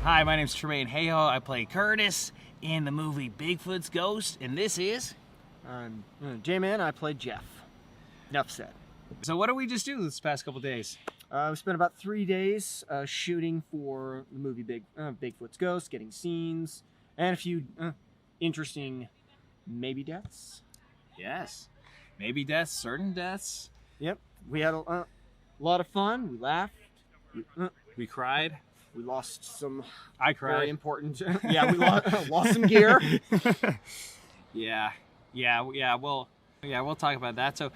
Hi, my name's Tremain Hayhoe. I play Curtis in the movie Bigfoot's Ghost, and this is... I'm J-Man, I played Jeff. Enough said. So what did we just do this past couple days? We spent about 3 days shooting for the movie Bigfoot's Ghost, getting scenes, and a few interesting maybe deaths. Yes. Maybe deaths, certain deaths. Yep. We had a lot of fun. We laughed. We cried. We lost some I cried. very important... yeah, we lost some gear. We'll talk about that. So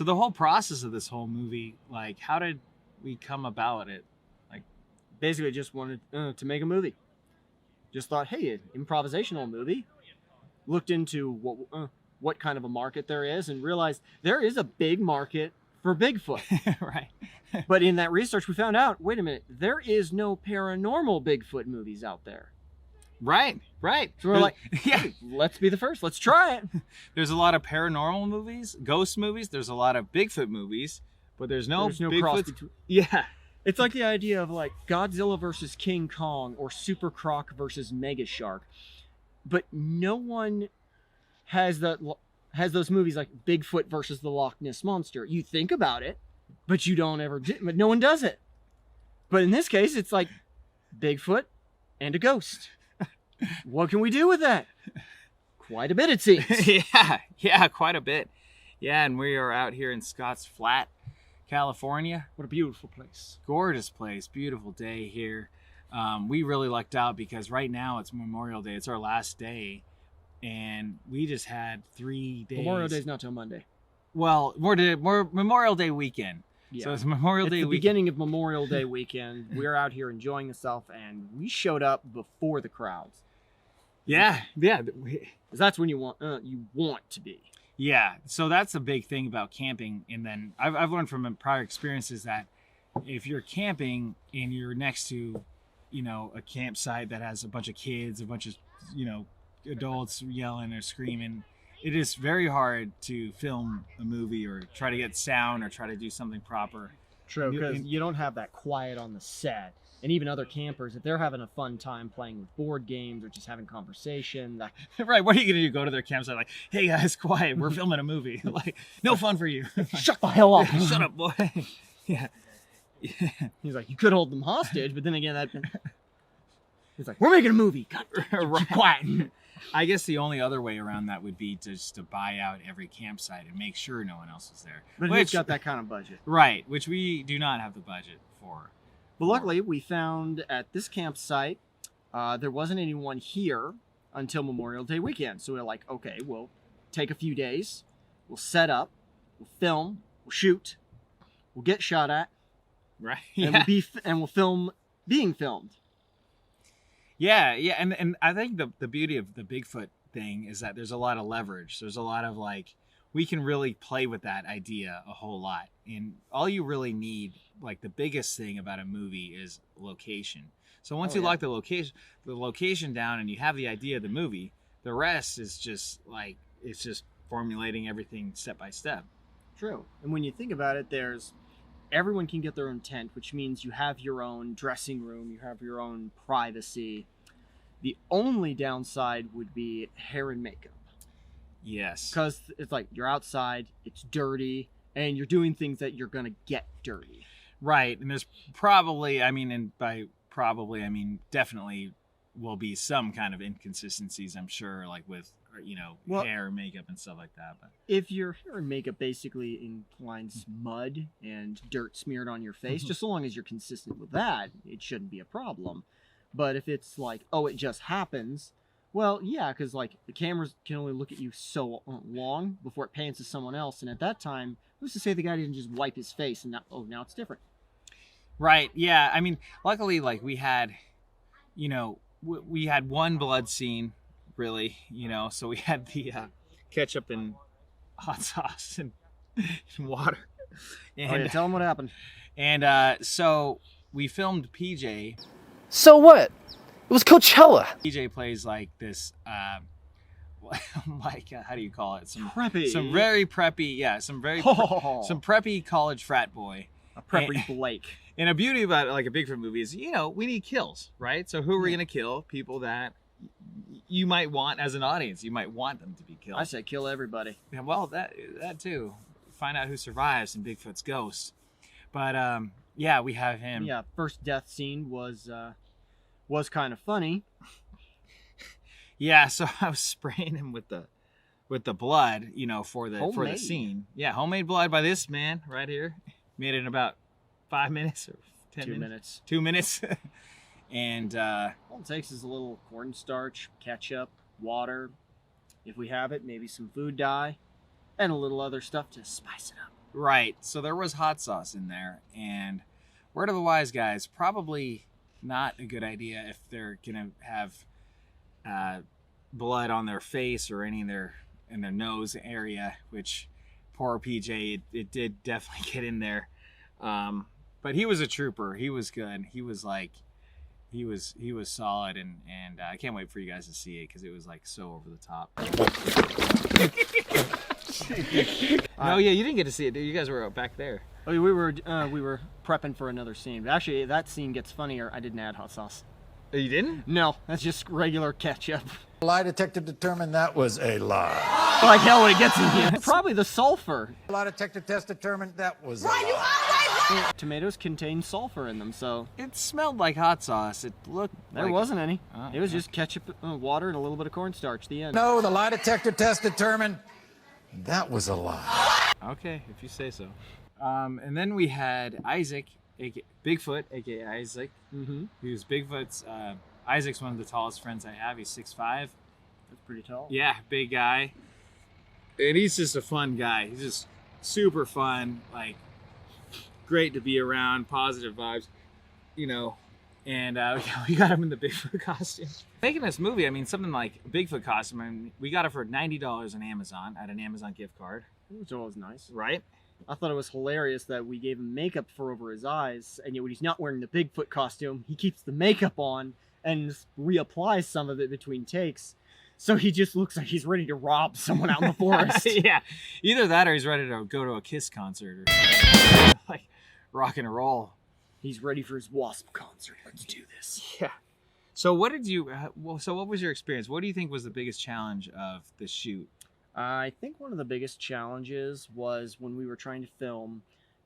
the whole process of this whole movie, like, how did we come about it? Like, basically just wanted to make a movie. Just thought, hey, an improvisational movie. Looked into what kind of a market there is and realized there is a big market for Bigfoot. Right. But in that research, we found out, wait a minute, there is no paranormal Bigfoot movies out there. Right. So we're like, hey, let's be the first. Let's try it. There's a lot of paranormal movies, ghost movies. There's a lot of Bigfoot movies, but there's no cross between. Yeah. It's like the idea of like Godzilla versus King Kong or Super Croc versus Mega Shark. But no one has those movies like Bigfoot versus the Loch Ness Monster. You think about it, but you don't ever do, but no one does it. But in this case, it's like Bigfoot and a ghost. What can we do with that? Quite a bit, it seems. yeah, quite a bit. Yeah, and we are out here in Scotts Flat, California. What a beautiful place. Gorgeous place. Beautiful day here. We really lucked out because right now it's Memorial Day. It's our last day. And we just had 3 days. Memorial Day's not till Monday. Well, more Memorial Day weekend. Yeah. So it's Memorial Day weekend. The beginning of Memorial Day weekend. We're out here enjoying ourselves, and we showed up before the crowds. Yeah. That's when you want to be. Yeah. So that's a big thing about camping. And then I've learned from prior experiences that if you're camping and you're next to, a campsite that has a bunch of kids, a bunch of, adults yelling or screaming, it is very hard to film a movie or try to get sound or try to do something proper. True, because you don't have that quiet on the set. And even other campers, if they're having a fun time playing with board games or just having conversation. Right, what are you going to do? Go to their campsite like, hey guys, quiet, we're filming a movie. Like, no fun for you. Shut the hell up. Shut up, boy. Yeah. He's like, you could hold them hostage, but then again, he's like, we're making a movie. God, right. Quiet. I guess the only other way around that would be just to buy out every campsite and make sure no one else is there. But who's got that kind of budget? Right, which we do not have the budget for. But luckily, we found at this campsite, there wasn't anyone here until Memorial Day weekend. So we're like, okay, we'll take a few days. We'll set up. We'll film. We'll shoot. We'll get shot at. Right. And we'll film being filmed. Yeah, and I think the beauty of the Bigfoot thing is that there's a lot of leverage. There's a lot of we can really play with that idea a whole lot. And all you really need, the biggest thing about a movie is location. So once you lock the location down and you have the idea of the movie, the rest is just it's just formulating everything step by step. True. And when you think about it, everyone can get their own tent, which means you have your own dressing room, you have your own privacy. The only downside would be hair and makeup. Yes. Because it's like you're outside, it's dirty, and you're doing things that you're going to get dirty. Right. And there's probably, definitely will be some kind of inconsistencies, I'm sure, with hair, makeup, and stuff like that. But if your hair and makeup basically inclines mud and dirt smeared on your face, just so long as you're consistent with that, it shouldn't be a problem. But if it's it just happens, well, yeah, because the cameras can only look at you so long before it pans to someone else, and at that time, who's to say the guy didn't just wipe his face and now it's different? Right. Yeah. I mean, luckily, we had, we had one blood scene. Really, so we had the ketchup and hot sauce and water. And tell them what happened. And so we filmed PJ. So what? It was Coachella. PJ plays this, how do you call it? Preppy. Some very preppy, some preppy college frat boy. A prepper Blake. And a beauty about like a Bigfoot movie is, we need kills, right? So who are we going to kill? People that you might want as an audience. You might want them to be killed. I say kill everybody. Yeah, well, that too. Find out who survives in Bigfoot's ghost. But yeah, we have him. Yeah, first death scene was kind of funny. Yeah, so I was spraying him with the blood, for the scene. Yeah, homemade blood by this man right here. Made it in about 5 minutes or 10 minutes. 2 minutes. And all it takes is a little cornstarch, ketchup, water. If we have it, maybe some food dye, and a little other stuff to spice it up. Right. So there was hot sauce in there, and word of the wise guys, probably not a good idea if they're gonna have blood on their face or any in their nose area, which poor PJ, it did definitely get in there. But he was a trooper. He was good. He was solid, and I can't wait for you guys to see it because it was like so over the top. Oh yeah, you didn't get to see it, dude. You guys were back there. Oh, we were prepping for another scene. Actually, that scene gets funnier. I didn't add hot sauce. Oh, you didn't? No, that's just regular ketchup. The lie detector determined that was a lie. Like hell when it gets in here. Probably the sulfur. The lie detector test determined that was a lie. Tomatoes contain sulfur in them, so it smelled like hot sauce. It looked there like wasn't any. It was just ketchup, water, and a little bit of cornstarch. The end. No, the lie detector test determined that was a lie. Okay, if you say so. And then we had Isaac, Bigfoot, aka Isaac, who's Bigfoot's. Isaac's one of the tallest friends I have. He's 6'5". That's pretty tall. Yeah, big guy. And he's just a fun guy. He's just super fun, like great to be around, positive vibes, And we got him in the Bigfoot costume. Making this movie, I mean, something like a Bigfoot costume, I mean, we got it for $90 on Amazon at an Amazon gift card. Which was nice. Right? I thought it was hilarious that we gave him makeup for over his eyes, and yet when he's not wearing the Bigfoot costume, he keeps the makeup on and reapplies some of it between takes. So he just looks like he's ready to rob someone out in the forest. Yeah. Either that or he's ready to go to a Kiss concert or like rock and roll. He's ready for his Wasp concert. Let's do this. Yeah. So what was your experience? What do you think was the biggest challenge of the shoot? I think one of the biggest challenges was when we were trying to film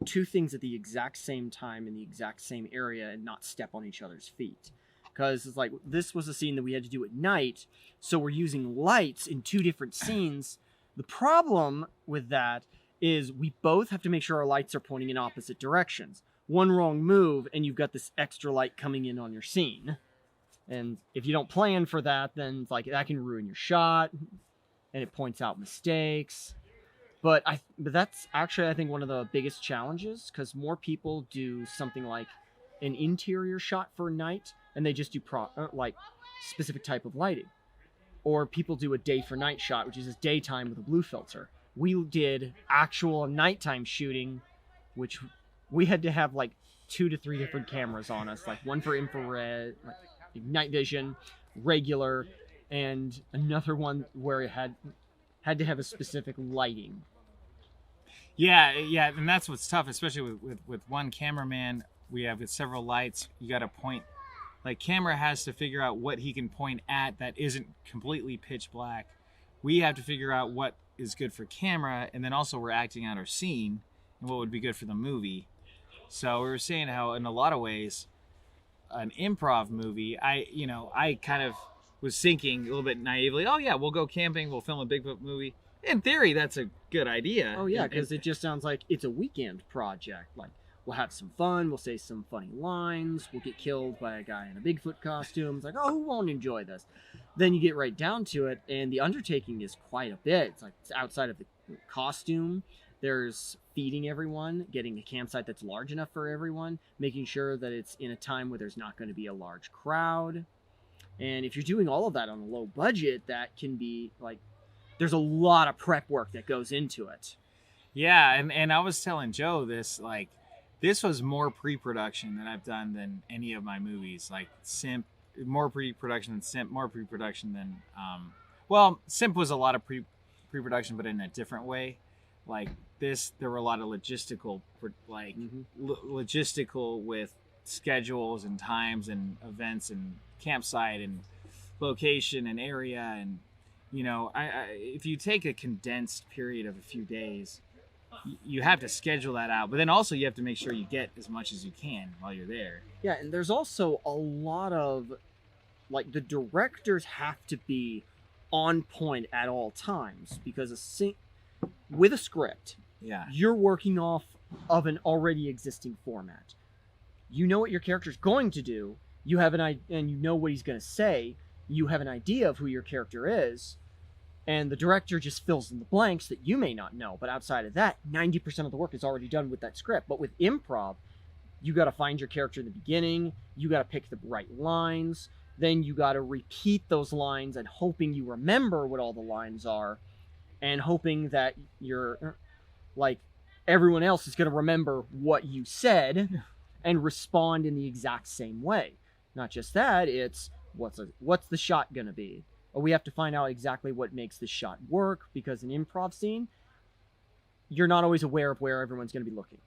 two things at the exact same time in the exact same area and not step on each other's feet. Because it's like, this was a scene that we had to do at night, so we're using lights in two different scenes. The problem with that is we both have to make sure our lights are pointing in opposite directions. One wrong move, and you've got this extra light coming in on your scene. And if you don't plan for that, then it's like, that can ruin your shot, and it points out mistakes. But that's actually, I think, one of the biggest challenges, because more people do something like an interior shot for night, and they just do like specific type of lighting. Or people do a day for night shot, which is just daytime with a blue filter. We did actual nighttime shooting, which we had to have like 2 to 3 different cameras on us, like one for infrared, like night vision, regular, and another one where it had to have a specific lighting. Yeah, and that's what's tough, especially with one cameraman. We have with several lights. You got to point. Like, camera has to figure out what he can point at that isn't completely pitch black. We have to figure out what is good for camera, and then also we're acting out our scene and what would be good for the movie. So we were saying how in a lot of ways, an improv movie, I kind of was thinking a little bit naively, oh yeah, we'll go camping, we'll film a Bigfoot movie. In theory, that's a good idea. Oh yeah, because it just sounds like it's a weekend project. Like, we'll have some fun, we'll say some funny lines, we'll get killed by a guy in a Bigfoot costume. It's like, oh, who won't enjoy this? Then you get right down to it, and the undertaking is quite a bit. It's like, it's outside of the costume. There's feeding everyone, getting a campsite that's large enough for everyone, making sure that it's in a time where there's not going to be a large crowd. And if you're doing all of that on a low budget, that can be like, there's a lot of prep work that goes into it. Yeah, and I was telling Joe this, like, this was more pre-production than I've done than any of my movies. Like, more pre-production than Simp, more pre-production than, Simp was a lot of pre-production, but in a different way. Like this, there were a lot of logistical for like Mhm. logistical with schedules and times and events and campsite and location and area. And if you take a condensed period of a few days, you have to schedule that out, but then also you have to make sure you get as much as you can while you're there. Yeah, and there's also a lot of, like, the directors have to be on point at all times, because with a script, Yeah. you're working off of an already existing format. You know what your character's going to do, you have and you know what he's going to say, you have an idea of who your character is, and the director just fills in the blanks that you may not know. But outside of that, 90% of the work is already done with that script. But with improv, you got to find your character in the beginning, you got to pick the right lines, then you got to repeat those lines and hoping you remember what all the lines are, and hoping that you're, like, everyone else is going to remember what you said and respond in the exact same way. Not just that, it's what's the shot going to be? Or we have to find out exactly what makes the shot work, because in an improv scene, you're not always aware of where everyone's going to be looking.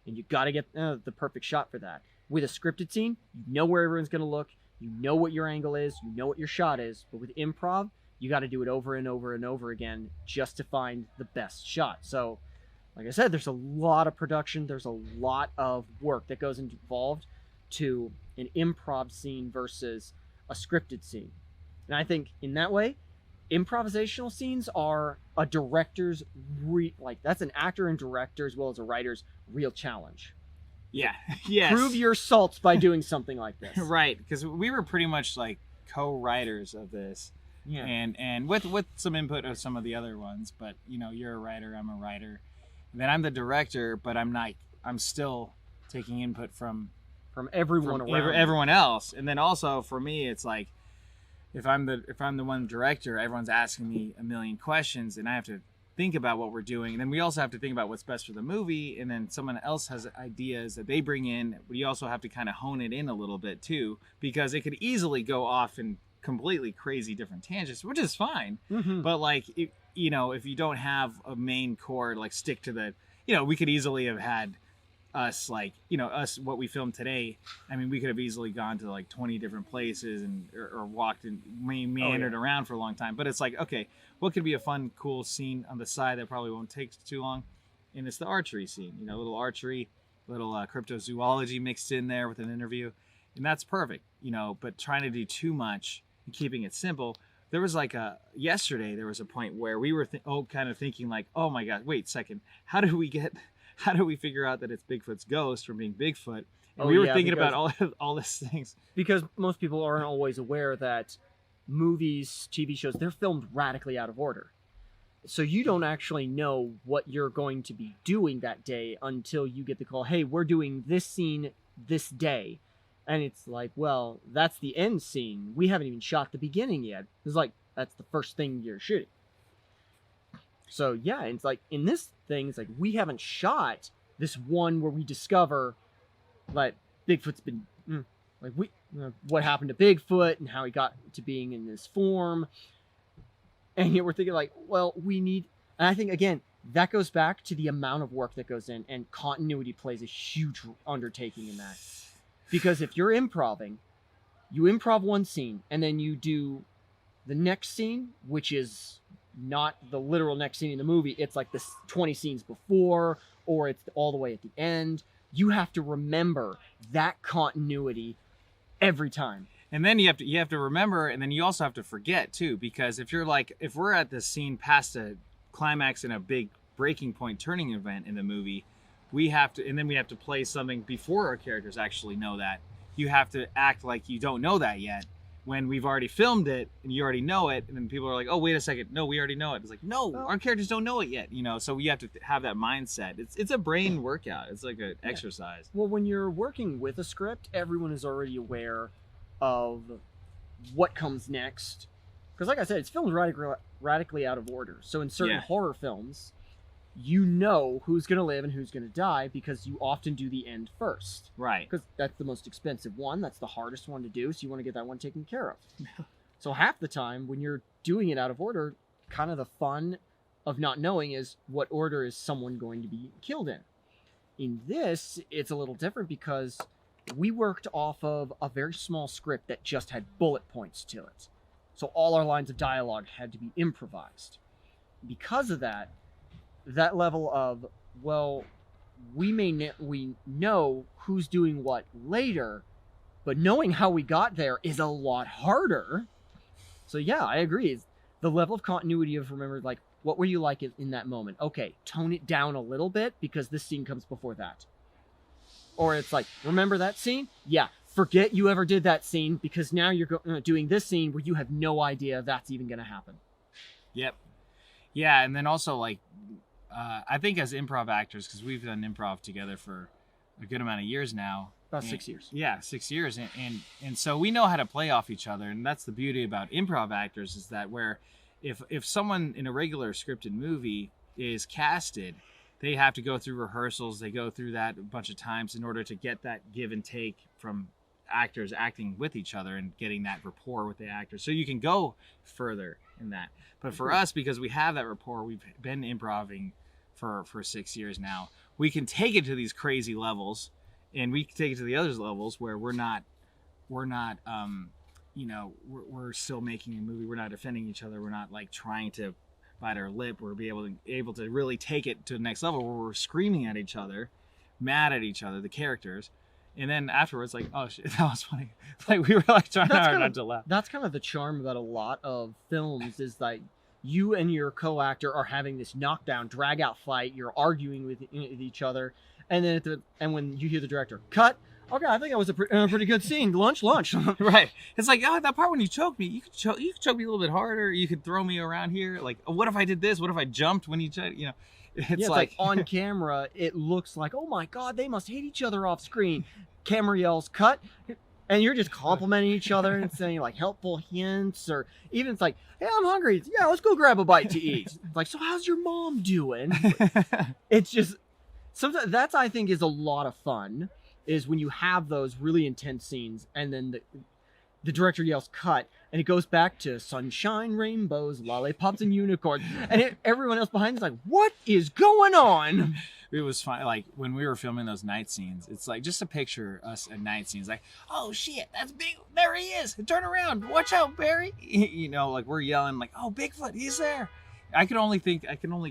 And you got to get the perfect shot for that. With a scripted scene, you know where everyone's going to look, you know what your angle is, you know what your shot is. But with improv, you got to do it over and over and over again just to find the best shot. So, like I said, there's a lot of production, there's a lot of work that goes involved to an improv scene versus a scripted scene. And I think in that way, improvisational scenes are a director's that's an actor and director as well as a writer's real challenge. Yeah. Yes. Prove your salts by doing something like this. Right, because we were pretty much like co-writers of this. Yeah. And with some input of some of the other ones, but you're a writer, I'm a writer. And then I'm the director, but I'm still taking input from everyone around. Everyone else. And then also for me, it's like if I'm the one director, everyone's asking me a million questions, and I have to think about what we're doing. And then we also have to think about what's best for the movie. And then someone else has ideas that they bring in, but you also have to kind of hone it in a little bit too, because it could easily go off in completely crazy different tangents, which is fine. Mm-hmm. But like, if you don't have a main core, like stick to the, we could easily have had us what we filmed today. I mean, we could have easily gone to like 20 different places and or walked and meandered around for a long time. But it's like, okay, what could be a fun, cool scene on the side that probably won't take too long? And it's the archery scene. Little archery, little cryptozoology mixed in there with an interview, and that's perfect. But trying to do too much and keeping it simple. There was yesterday there was a point where we were kind of thinking like, oh my god, wait a second, how do we figure out that it's Bigfoot's ghost from being Bigfoot? And we were thinking about all these things. Because most people aren't always aware that movies, TV shows, they're filmed radically out of order. So you don't actually know what you're going to be doing that day until you get the call, hey, we're doing this scene this day. And it's like, well, that's the end scene. We haven't even shot the beginning yet. It's like, that's the first thing you're shooting. So yeah, it's like in this thing, it's like we haven't shot this one where we discover like Bigfoot's been what happened to Bigfoot and how he got to being in this form. And yet we're thinking like, well, and I think again, that goes back to the amount of work that goes in, and continuity plays a huge undertaking in that. Because if you're improving, you improv one scene and then you do the next scene, which is not the literal next scene in the movie. It's like the 20 scenes before, or it's all the way at the end. You have to remember that continuity every time. And then you have to remember, and then you also have to forget too, because if we're at this scene past a climax in a big breaking point turning event in the movie, we have to play something before our characters actually know that. You have to act like you don't know that yet when we've already filmed it and you already know it, and then people are like, oh, wait a second, no, we already know it. It's like, no, our characters don't know it yet, so we have to have that mindset. It's a brain workout. It's like an exercise. Well, when you're working with a script, everyone is already aware of what comes next. Because like I said, it's filmed radically out of order. So in certain horror films, you know who's going to live and who's going to die because you often do the end first. Right. Because that's the most expensive one. That's the hardest one to do, so you want to get that one taken care of. So half the time, when you're doing it out of order, kind of the fun of not knowing is what order is someone going to be killed in. In this, it's a little different because we worked off of a very small script that just had bullet points to it. So all our lines of dialogue had to be improvised. Because of that, that level of, well, we know who's doing what later, but knowing how we got there is a lot harder. So yeah, I agree. The level of continuity of remember, like, what were you like in that moment? Okay, tone it down a little bit because this scene comes before that. Or it's like, remember that scene? Yeah, forget you ever did that scene because now you're doing this scene where you have no idea that's even going to happen. Yep. Yeah, and then also, like, I think as improv actors, because we've done improv together for a good amount of years now. About 6 years. Yeah, 6 years. And so we know how to play off each other. And that's the beauty about improv actors is that where if someone in a regular scripted movie is casted, they have to go through rehearsals. They go through that a bunch of times in order to get that give and take from actors acting with each other and getting that rapport with the actors. So you can go further in that. But for us, because we have that rapport, we've been improving for 6 years now. We can take it to these crazy levels, and we can take it to the other levels where we're still making a movie. We're not offending each other. We're not like trying to bite our lip. We're able to really take it to the next level where we're screaming at each other, mad at each other, the characters. And then afterwards, like, oh shit, that was funny. Like we were like trying hard not to laugh. That's kind of the charm about a lot of films is like you and your co-actor are having this knockdown, drag-out fight. You're arguing with each other, and then when you hear the director cut, okay, I think that was a pretty good scene. Lunch. Right. It's like, oh, that part when you choked me, you could choke me a little bit harder. You could throw me around here. Like, oh, what if I did this? What if I jumped when you choked? You know, it's like on camera, it looks like, oh my God, they must hate each other off screen. Camera yells, cut. And you're just complimenting each other and saying like helpful hints, or even it's like, hey, I'm hungry. Yeah, let's go grab a bite to eat. It's like, so how's your mom doing? It's just, sometimes that's, I think, is a lot of fun, is when you have those really intense scenes and then the director yells cut and it goes back to sunshine, rainbows, lollipops, and unicorns. And everyone else behind is like, what is going on? It was fun. Like when we were filming those night scenes, it's like just a picture us at night scenes. Like, oh shit, that's big. There he is. Turn around. Watch out, Barry. You know, like we're yelling like, oh, Bigfoot, he's there. I can only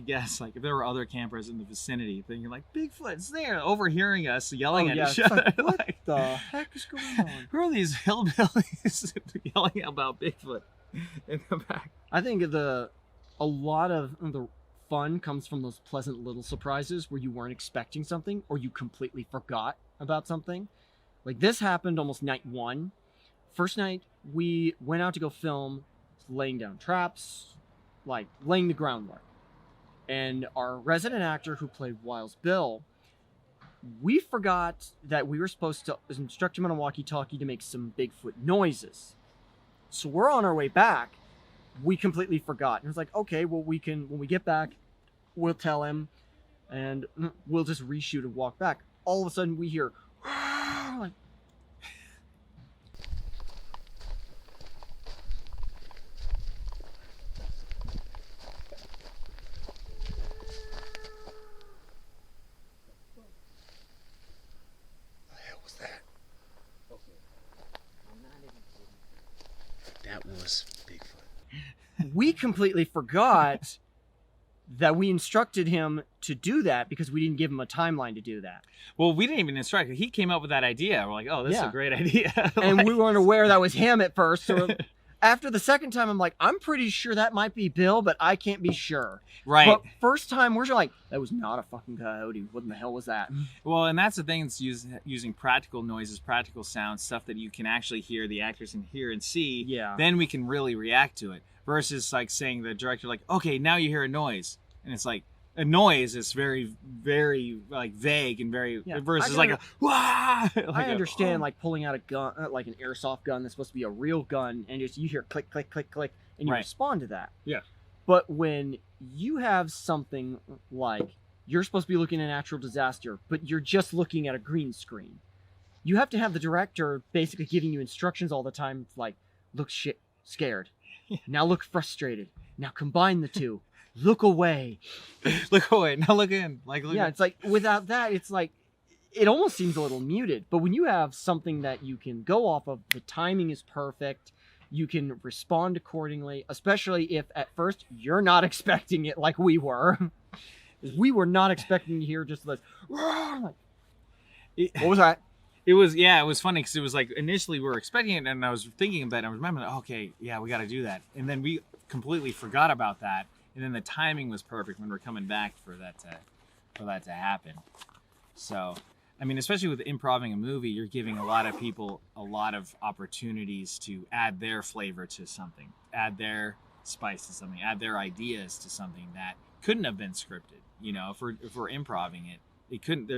guess, like if there were other campers in the vicinity thinking like, Bigfoot's there, overhearing us yelling at each other. Like, what the heck is going on? Who are these hillbillies yelling about Bigfoot in the back? I think a lot of the fun comes from those pleasant little surprises where you weren't expecting something or you completely forgot about something. Like this happened almost night one. First night, we went out to go film, laying down traps, like laying the groundwork. And our resident actor who played Wiles Bill, we forgot that we were supposed to instruct him on a walkie-talkie to make some Bigfoot noises. So we're on our way back. We completely forgot. And it's like, okay, well, when we get back, we'll tell him and we'll just reshoot and walk back. All of a sudden we hear, like, That was Bigfoot. we completely forgot that we instructed him to do that because we didn't give him a timeline to do that. Well, we didn't even instruct him. He came up with that idea. We're like, oh, this is a great idea. And we weren't aware that was him at first. So after the second time, I'm like, I'm pretty sure that might be Bill, but I can't be sure. Right. But first time, we're just like, that was not a fucking coyote. What in the hell was that? Well, and that's the thing. It's using practical noises, practical sounds, stuff that you can actually hear, the actors can hear and see. Yeah. Then we can really react to it. Versus like saying the director, like, okay, now you hear a noise. And it's like, a noise is very, very like vague and very, versus like a, wah! Like I understand like pulling out a gun, like an airsoft gun that's supposed to be a real gun, and just you hear click, click, click, click, and you respond to that. Yeah. But when you have something like, you're supposed to be looking at a natural disaster, but you're just looking at a green screen, you have to have the director basically giving you instructions all the time, like, look scared. Now look frustrated. Now combine the two. look away. Look away. Now look in. Like, look Yeah, it's like without that, it's like it almost seems a little muted. But when you have something that you can go off of, the timing is perfect. You can respond accordingly, especially if at first you're not expecting it like we were. We were not expecting to hear just like, what was that? It was funny because it was like initially we were expecting it, and I was thinking about it, and I was remembering, okay, yeah, we got to do that. And then we completely forgot about that. And then the timing was perfect when we're coming back for that to happen. So, I mean, especially with improving a movie, you're giving a lot of people a lot of opportunities to add their flavor to something, add their spice to something, add their ideas to something that couldn't have been scripted. You know, if we're improving it, it couldn't.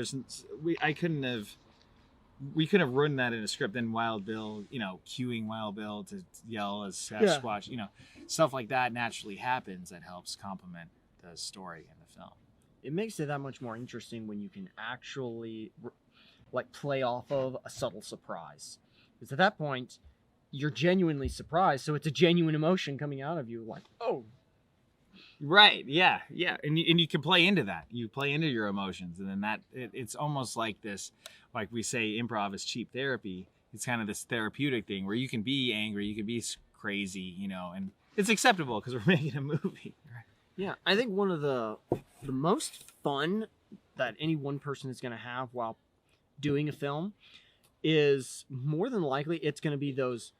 We couldn't have written that in a script. Then Wild Bill, you know, cueing Wild Bill to yell as SASQUATCH, you know, stuff like that naturally happens that helps complement the story in the film. It makes it that much more interesting when you can actually like play off of a subtle surprise. Because at that point, you're genuinely surprised, so it's a genuine emotion coming out of you, like, oh. Right, yeah, and you can play into that. You play into your emotions, and then it's almost like this, like we say, improv is cheap therapy. It's kind of this therapeutic thing where you can be angry, you can be crazy, you know, and it's acceptable because we're making a movie. Right? Yeah, I think one of the most fun that any one person is going to have while doing a film is more than likely it's going to be those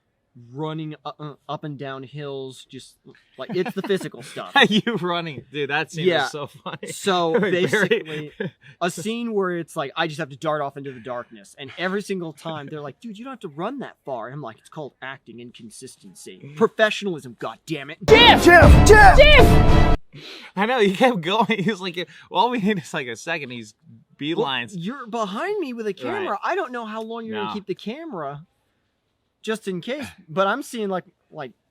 running up and down hills, just like it's the physical stuff. You running, dude, that scene was so funny. So basically a scene where it's like I just have to dart off into the darkness, and every single time they're like, dude, you don't have to run that far. And I'm like, it's called acting inconsistency, professionalism, god damn it. Jeff! I know, he kept going. He was like, all we need is like a second. He's beelines. Well, you're behind me with a camera. Right. I don't know how long you're gonna keep the camera just in case, but I'm seeing like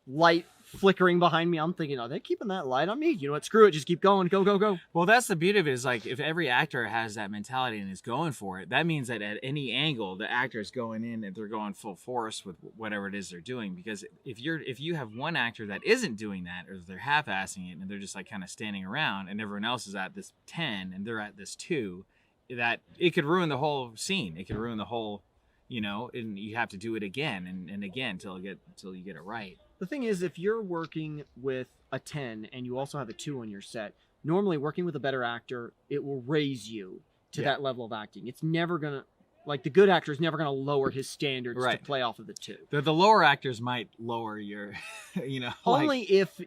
light flickering behind me. I'm thinking, are they keeping that light on me? You know what? Screw it. Just keep going. Go. Well, that's the beauty of it, is like if every actor has that mentality and is going for it, that means that at any angle, the actor is going in and they're going full force with whatever it is they're doing. Because if you have one actor that isn't doing that, or they're half-assing it and they're just like kind of standing around, and everyone else is at this 10 and they're at this 2, that it could ruin the whole scene. It could ruin the whole, you know, and you have to do it again and again till you get it right. The thing is, if you're working with a 10 and you also have a 2 on your set, normally working with a better actor, it will raise you to that level of acting. It's never gonna, like, the good actor is never gonna lower his standards to play off of the 2. The lower actors might lower your, you know, only if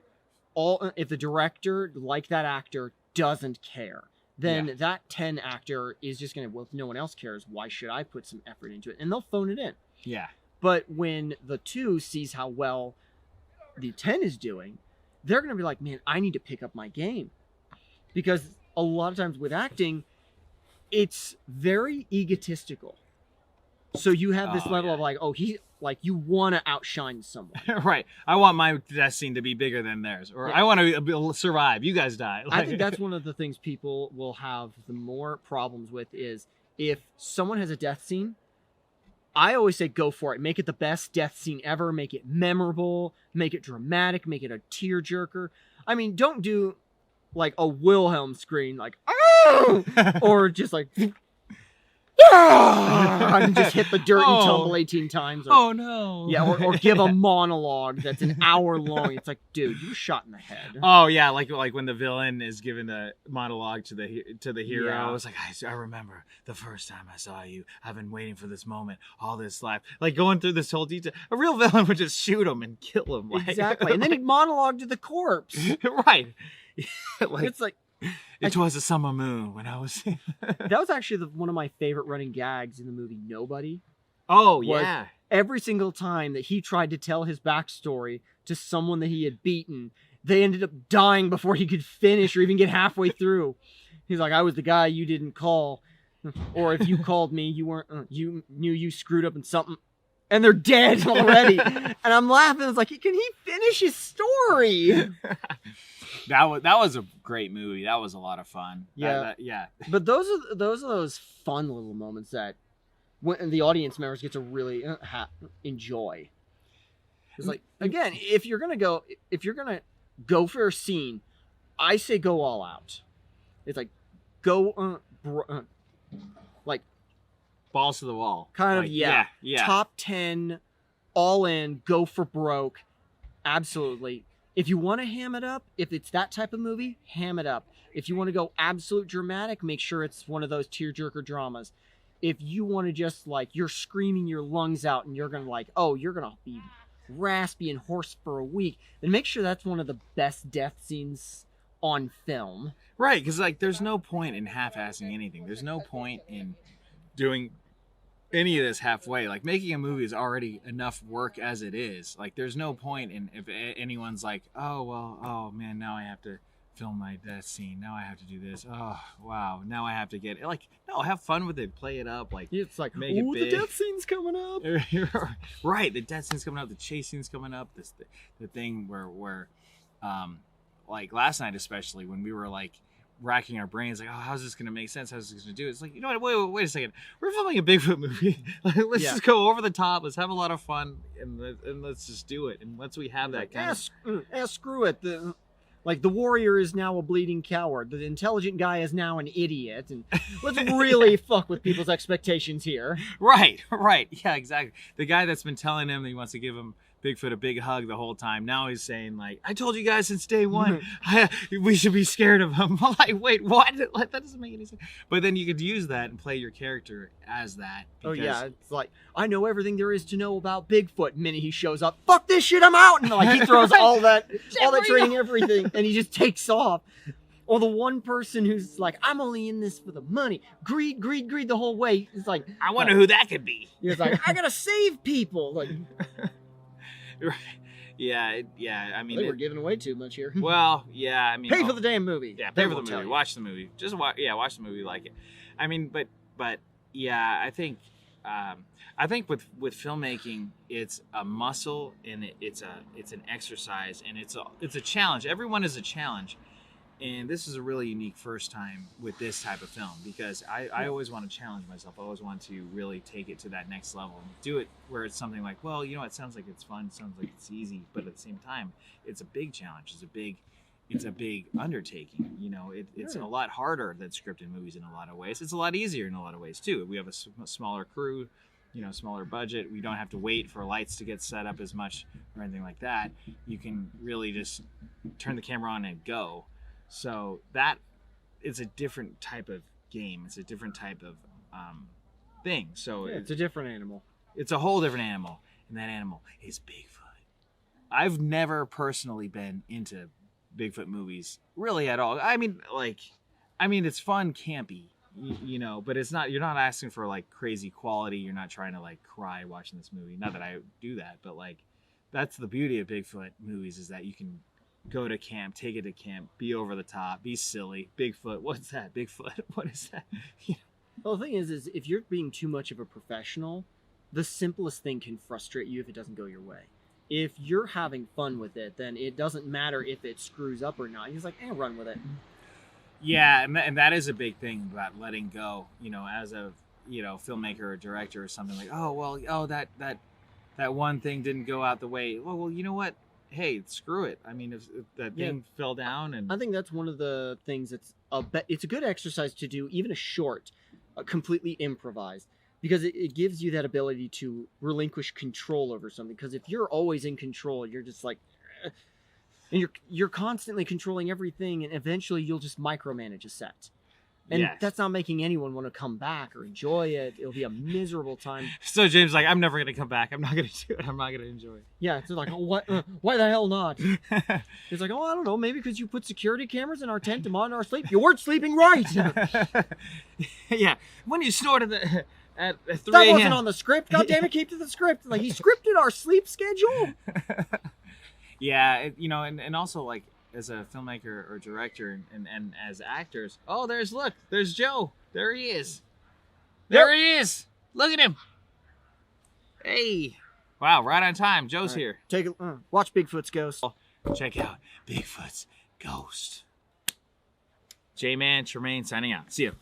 the director, like that actor, doesn't care. Then that 10 actor is just going to, well, if no one else cares, why should I put some effort into it? And they'll phone it in. Yeah. But when the 2 sees how well the 10 is doing, they're going to be like, man, I need to pick up my game. Because a lot of times with acting, it's very egotistical. So you have this level of like, you want to outshine someone. Right. I want my death scene to be bigger than theirs. Or I want to survive. You guys die. I think that's one of the things people will have the more problems with is if someone has a death scene, I always say go for it. Make it the best death scene ever. Make it memorable. Make it dramatic. Make it a tearjerker. I mean, don't do like a Wilhelm scream like, oh! Or just like... and just hit the dirt and tumble 18 times. Or, no. Yeah, or give a monologue that's an hour long. It's like, dude, you were shot in the head. Oh yeah, like when the villain is giving the monologue to the hero. Yeah. I was like, I remember the first time I saw you. I've been waiting for this moment all this life. Like going through this whole detail. A real villain would just shoot him and kill him. Like, exactly, and then he'd monologue to the corpse. Right. It's like. It was a summer moon when I was... That was actually one of my favorite running gags in the movie Nobody. Oh, yeah. Every single time that he tried to tell his backstory to someone that he had beaten, they ended up dying before he could finish or even get halfway through. He's like, I was the guy you didn't call. Or if you called me, you weren't... you knew you screwed up in something. And they're dead already. And I'm laughing. I was like, can he finish his story? That was a great movie. That was a lot of fun. Yeah. Yeah. But those are those fun little moments that when the audience members get to really enjoy. It's like, again, if you're gonna go for a scene, I say go all out. It's like go like balls to the wall. kind of Like, yeah. yeah. Top 10, all in, go for broke. Absolutely. If you want to ham it up, if it's that type of movie, ham it up. If you want to go absolute dramatic, make sure it's one of those tearjerker dramas. If you want to just like you're screaming your lungs out and you're gonna like, oh, you're gonna be raspy and hoarse for a week, then make sure that's one of the best death scenes on film. Right, because like there's no point in half-assing anything. There's no point in doing any of this halfway. Like making a movie is already enough work as it is. Like there's no point in if anyone's like, oh well, oh man, now I have to film my death scene. Now I have to do this. Oh wow, now I have to get like no, have fun with it. Play it up. Like It's like, make it oh, the big. death scene's coming up. Right, the death scene's coming up. The chase scene's coming up. The thing where like last night especially when we were like racking our brains like, oh, how's this gonna make sense? How's this gonna do? It's like, you know what? Wait a second. We're filming a Bigfoot movie. Let's just go over the top. Let's have a lot of fun and let's just do it. And once we have that kind of screw it. The warrior is now a bleeding coward. The intelligent guy is now an idiot. And let's really fuck with people's expectations here. Right. Yeah, exactly. The guy that's been telling him that he wants to give him Bigfoot a big hug the whole time. Now he's saying like, I told you guys since day one, we should be scared of him. I'm like, wait, what? Like, that doesn't make any sense. But then you could use that and play your character as that. Oh yeah, it's like, I know everything there is to know about Bigfoot. The minute he shows up, fuck this shit, I'm out. And like he throws all that training, everything, and he just takes off. Or the one person who's like, I'm only in this for the money. Greed the whole way. It's like, I wonder who that could be. He's like, I gotta save people. Like, right. Yeah. I mean, we're giving away too much here. Well, yeah. I mean, pay for the damn movie. Yeah, pay for the movie. Watch the movie. Just watch the movie. Like it. I mean, but yeah, I think with filmmaking, it's a muscle and it's an exercise and it's a challenge. Everyone is a challenge. And this is a really unique first time with this type of film because I always want to challenge myself. I always want to really take it to that next level and do it where it's something like, well, you know, it sounds like it's fun, it sounds like it's easy, but at the same time, it's a big challenge. It's a big undertaking. You know, it's a lot harder than scripted movies in a lot of ways. It's a lot easier in a lot of ways too. We have a smaller crew, you know, smaller budget. We don't have to wait for lights to get set up as much or anything like that. You can really just turn the camera on and go. So that is a different type of game. It's a different type of thing. So it's a different animal. It's a whole different animal, and that animal is Bigfoot. I've never personally been into Bigfoot movies really at all. I mean, it's fun, campy, you know, but it's not. You're not asking for like crazy quality. You're not trying to like cry watching this movie. Not that I do that, but like that's the beauty of Bigfoot movies is that you can go to camp, take it to camp, be over the top, be silly. Bigfoot, what's that? Bigfoot, what is that? You know? Well, the thing is if you're being too much of a professional, the simplest thing can frustrate you if it doesn't go your way. If you're having fun with it, then it doesn't matter if it screws up or not. He's like, run with it. Yeah, and that is a big thing about letting go. You know, as a filmmaker or director or something like, that one thing didn't go out the way. Well, you know what? Hey, screw it. I mean, if that thing fell down, and I think that's one of the things it's a good exercise to do, even a short, completely improvised, because it gives you that ability to relinquish control over something. Because if you're always in control, you're just like, and you're constantly controlling everything, and eventually you'll just micromanage a set. And that's not making anyone want to come back or enjoy it. It'll be a miserable time. So James is like, I'm never going to come back. I'm not going to do it. I'm not going to enjoy it. Yeah, it's like, what? Why the hell not? It's like, I don't know. Maybe because you put security cameras in our tent to monitor our sleep. You weren't sleeping right. Yeah, when you snorted at 3 a.m. That wasn't on the script. God damn it, keep to the script. Like, he scripted our sleep schedule. Yeah, and also like, as a filmmaker or director and as actors, there's Joe. There he is. There he is. Look at him. Hey. Wow, right on time. Joe's here. Watch Bigfoot's Ghost. Check out Bigfoot's Ghost. J-Man, Tremain signing out. See you.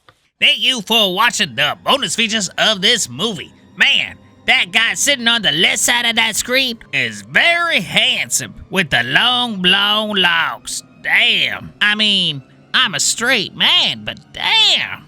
Thank you for watching the bonus features of this movie. Man, that guy sitting on the left side of that screen is very handsome with the long blonde locks. damn. I mean, I'm a straight man, but damn.